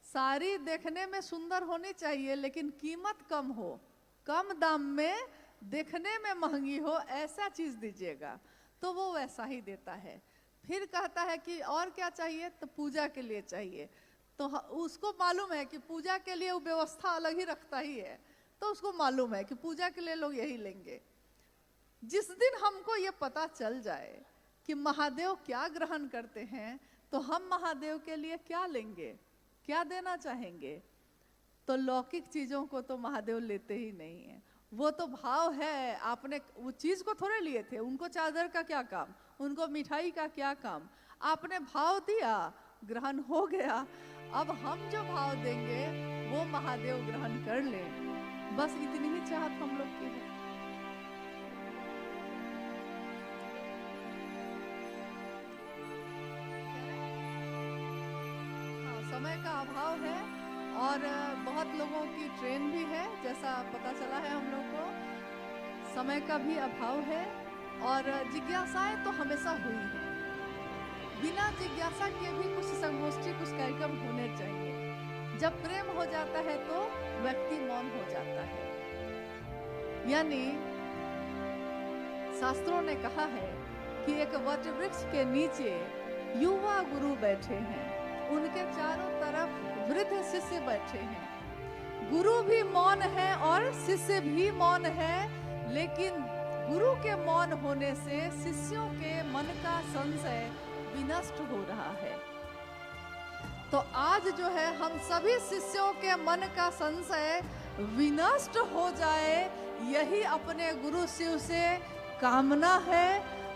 साड़ी देखने में सुंदर होनी चाहिए लेकिन कीमत कम हो, कम दाम में, देखने में महंगी हो, ऐसा चीज दीजिएगा। तो वो वैसा ही देता है। फिर कहता है कि और क्या चाहिए, तो पूजा के लिए चाहिए। तो उसको मालूम है कि पूजा के लिए वो व्यवस्था अलग ही रखता ही है, तो उसको मालूम है कि पूजा के लिए लोग यही लेंगे। जिस दिन हमको ये पता चल जाए कि महादेव क्या ग्रहण करते हैं, तो हम महादेव के लिए क्या लेंगे, क्या देना चाहेंगे, तो लौकिक चीजों को तो महादेव लेते ही नहीं है। वो तो भाव है, आपने वो चीज को थोड़े लिए थे, उनको चादर का क्या काम, उनको मिठाई का क्या काम, आपने भाव दिया, ग्रहण हो गया। अब हम जो भाव देंगे वो महादेव ग्रहण कर ले, बस इतनी ही चाहत हम लोग की है। हाँ, समय का अभाव है और बहुत लोगों की ट्रेन भी है, जैसा पता चला है हम लोग को। समय का भी अभाव है और जिज्ञासाएं तो हमेशा हुई है। बिना जिज्ञासा के भी कुछ संगोष्ठी, कुछ कार्यक्रम होने चाहिए। जब प्रेम हो जाता है तो व्यक्ति मौन हो जाता है। यानी शास्त्रों ने कहा है कि एक वट वृक्ष के नीचे युवा गुरु बैठे हैं, उनके चारों तरफ वृद्ध शिष्य बैठे हैं। गुरु भी मौन है और शिष्य भी मौन है, लेकिन गुरु के मौन होने से शिष्यों के मन का संशय विनष्ट हो रहा है। तो आज जो है हम सभी शिष्यों के मन का संशय विनष्ट हो जाए, यही अपने गुरु शिव से कामना है।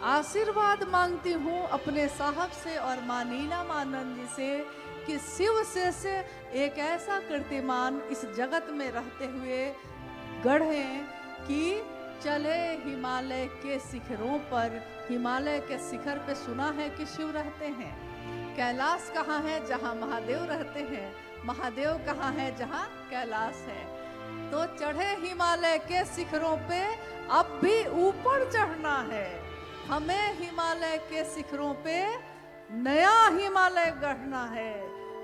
आशीर्वाद मांगती हूँ अपने साहब से और माँ नीलम आनंद जी से कि शिव से एक ऐसा कीर्तिमान इस जगत में रहते हुए गढ़ें कि चले हिमालय के शिखरों पर। हिमालय के शिखर पे सुना है कि शिव रहते हैं। कैलाश कहाँ है? जहाँ महादेव रहते हैं। महादेव कहाँ है? जहाँ कैलाश है। तो चढ़े हिमालय के शिखरों पे, अब भी ऊपर चढ़ना है हमें। हिमालय के शिखरों पे नया हिमालय गढ़ना है।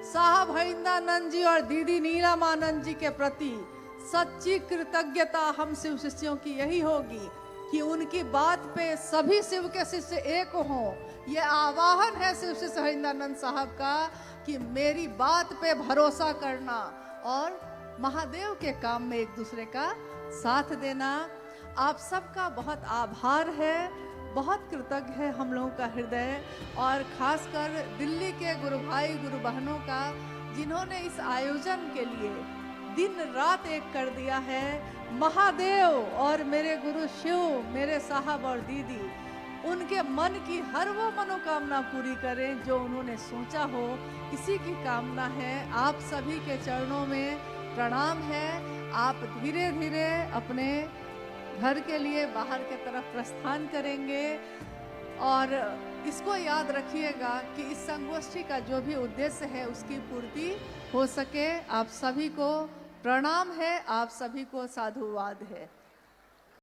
साहब हरिंदानंद जी और दीदी नीलम आनंद जी के प्रति सच्ची कृतज्ञता हम शिव शिष्यों की यही होगी कि उनकी बात पे सभी शिव के शिष्य एक हों। ये आवाहन है शिव शिष्य हरिंदानंद साहब का कि मेरी बात पे भरोसा करना और महादेव के काम में एक दूसरे का साथ देना। आप सबका बहुत आभार है, बहुत कृतज्ञ है हम लोगों का हृदय, और खासकर दिल्ली के गुरु भाई गुरु बहनों का, जिन्होंने इस आयोजन के लिए दिन रात एक कर दिया है। महादेव और मेरे गुरु शिव, मेरे साहब और दीदी, उनके मन की हर वो मनोकामना पूरी करें जो उन्होंने सोचा हो, इसी की कामना है। आप सभी के चरणों में प्रणाम है। आप धीरे धीरे अपने घर के लिए बाहर की तरफ प्रस्थान करेंगे, और इसको याद रखिएगा कि इस संगोष्ठी का जो भी उद्देश्य है उसकी पूर्ति हो सके। आप सभी को प्रणाम है, आप सभी को साधुवाद है।